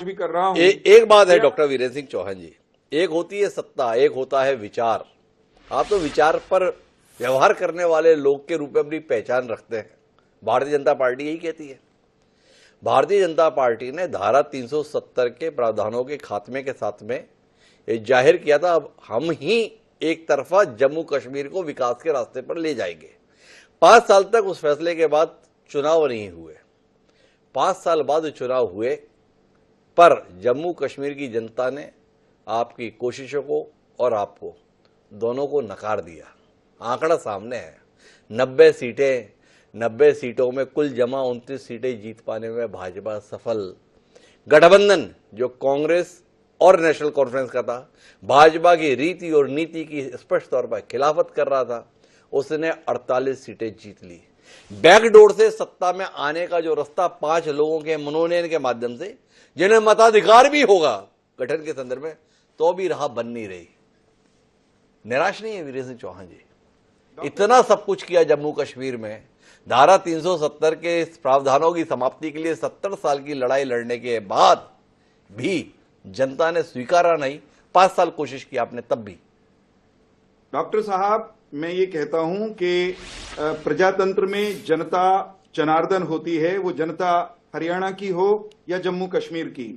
भी कर रहा हूं। एक बात है डॉक्टर वीरेंद्र सिंह चौहान जी, एक होती है सत्ता, एक होता है विचार। आप तो विचार पर व्यवहार करने वाले लोग के रूप में अपनी पहचान रखते हैं। भारतीय जनता पार्टी यही कहती है। भारतीय जनता पार्टी ने धारा 370 के प्रावधानों के खात्मे के साथ में ये जाहिर किया था, अब हम ही एक तरफा जम्मू कश्मीर को विकास के रास्ते पर ले जाएंगे। 5 साल तक उस फैसले के बाद चुनाव नहीं हुए। 5 साल बाद चुनाव हुए, पर जम्मू कश्मीर की जनता ने आपकी कोशिशों को और आपको दोनों को नकार दिया। आंकड़ा सामने है, 90 सीटों में कुल जमा 29 सीटें जीत पाने में भाजपा सफल। गठबंधन जो कांग्रेस और नेशनल कॉन्फ्रेंस का था, भाजपा की रीति और नीति की स्पष्ट तौर पर खिलाफत कर रहा था, उसने 48 सीटें जीत ली। बैकडोर से सत्ता में आने का जो रास्ता 5 लोगों के मनोनयन के माध्यम से, जिन्हें मताधिकार भी होगा गठन के संदर्भ में, तो भी राह बन नहीं रही। निराश नहीं है वीरेंद्र सिंह चौहान जी? इतना सब कुछ किया जम्मू कश्मीर में, धारा 370 के प्रावधानों की समाप्ति के लिए 70 साल की लड़ाई लड़ने के बाद भी जनता ने स्वीकारा नहीं। 5 साल कोशिश की आपने तब भी। डॉक्टर साहब, मैं ये कहता हूं कि प्रजातंत्र में जनता जनार्दन होती है, वो जनता हरियाणा की हो या जम्मू कश्मीर की।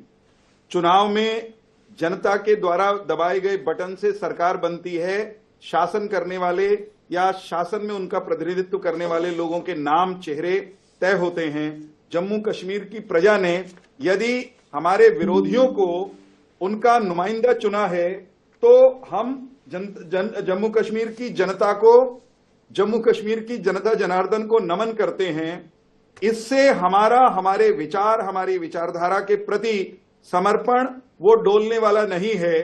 चुनाव में जनता के द्वारा दबाए गए बटन से सरकार बनती है। शासन करने वाले या शासन में उनका प्रतिनिधित्व करने वाले लोगों के नाम चेहरे तय होते हैं। जम्मू कश्मीर की प्रजा ने यदि हमारे विरोधियों को उनका नुमाइंदा चुना है, तो हम जम्मू कश्मीर की जनता को, जम्मू कश्मीर की जनता जनार्दन को नमन करते हैं। इससे हमारे विचार, हमारी विचारधारा के प्रति समर्पण वो डोलने वाला नहीं है।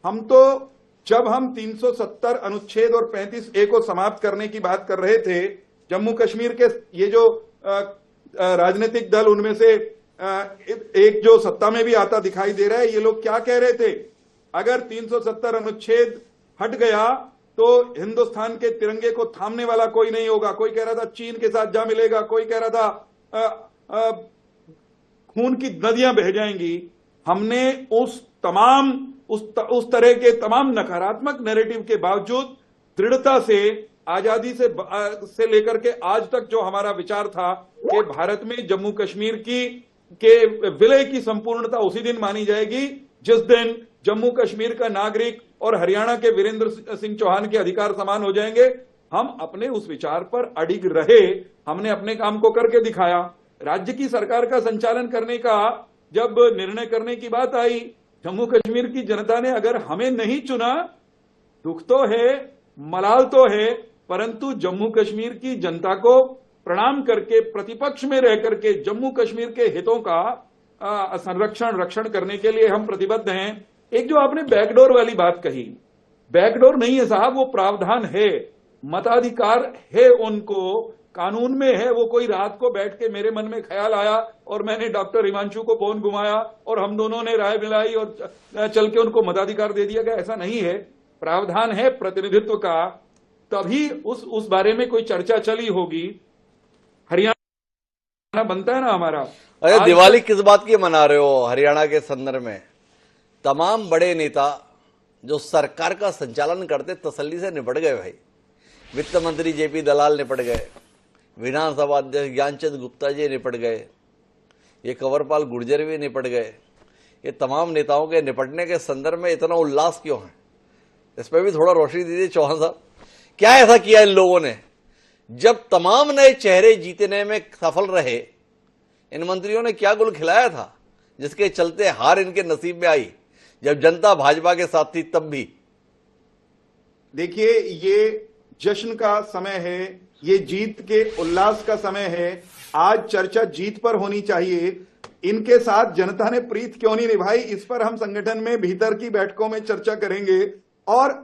हम तो जब हम 370 अनुच्छेद और 35A को समाप्त करने की बात कर रहे थे, जम्मू कश्मीर के ये जो राजनीतिक दल, उनमें से एक जो सत्ता में भी आता दिखाई दे रहा है, ये लोग क्या कह रहे थे? अगर 370 अनुच्छेद हट गया तो हिंदुस्तान के तिरंगे को थामने वाला कोई नहीं होगा। कोई कह रहा था चीन के साथ जा मिलेगा, कोई कह रहा था खून की नदियां बह जाएंगी। हमने उस तरह के तमाम नकारात्मक नैरेटिव के बावजूद दृढ़ता से आजादी से लेकर के आज तक जो हमारा विचार था कि भारत में जम्मू कश्मीर के विलय की संपूर्णता उसी दिन मानी जाएगी जिस दिन जम्मू कश्मीर का नागरिक और हरियाणा के वीरेंद्र सिंह चौहान के अधिकार समान हो जाएंगे। हम अपने उस विचार पर अडिग रहे। हमने अपने काम को करके दिखाया। राज्य की सरकार का संचालन करने का जब निर्णय करने की बात आई, जम्मू कश्मीर की जनता ने अगर हमें नहीं चुना, दुख तो है, मलाल तो है, परंतु जम्मू कश्मीर की जनता को प्रणाम करके, प्रतिपक्ष में रह करके जम्मू कश्मीर के हितों का रक्षण करने के लिए हम प्रतिबद्ध हैं। एक जो आपने बैकडोर वाली बात कही, बैकडोर नहीं है साहब, वो प्रावधान है। मताधिकार है, उनको कानून में है। वो कोई रात को बैठ के मेरे मन में ख्याल आया और मैंने डॉक्टर हिमांशु को फोन घुमाया और हम दोनों ने राय मिलाई और चल के उनको मताधिकार दे दिया गया, ऐसा नहीं है। प्रावधान है प्रतिनिधित्व का, तभी उस बारे में कोई चर्चा चली होगी। हरियाणा बनता है ना हमारा। अरे दिवाली किस बात की मना रहे हो? हरियाणा के संदर्भ में तमाम बड़े नेता जो सरकार का संचालन करते तसल्ली से निपट गए भाई। वित्त मंत्री जेपी दलाल निपट गए, विधानसभा अध्यक्ष ज्ञानचंद गुप्ता जी निपट गए, ये कंवरपाल गुर्जर भी निपट गए। ये तमाम नेताओं के निपटने के संदर्भ में इतना उल्लास क्यों है? इस पर भी थोड़ा रोशनी दीजिए चौहान साहब। क्या ऐसा किया इन लोगों ने? जब तमाम नए चेहरे जीतने में सफल रहे, इन मंत्रियों ने क्या गुल खिलाया था जिसके चलते हार इनके नसीब में आई? जब जनता भाजपा के साथ थी तब भी। देखिए, ये जश्न का समय है, ये जीत के उल्लास का समय है। आज चर्चा जीत पर होनी चाहिए। इनके साथ जनता ने प्रीत क्यों नहीं निभाई, इस पर हम संगठन में भीतर की बैठकों में चर्चा करेंगे। और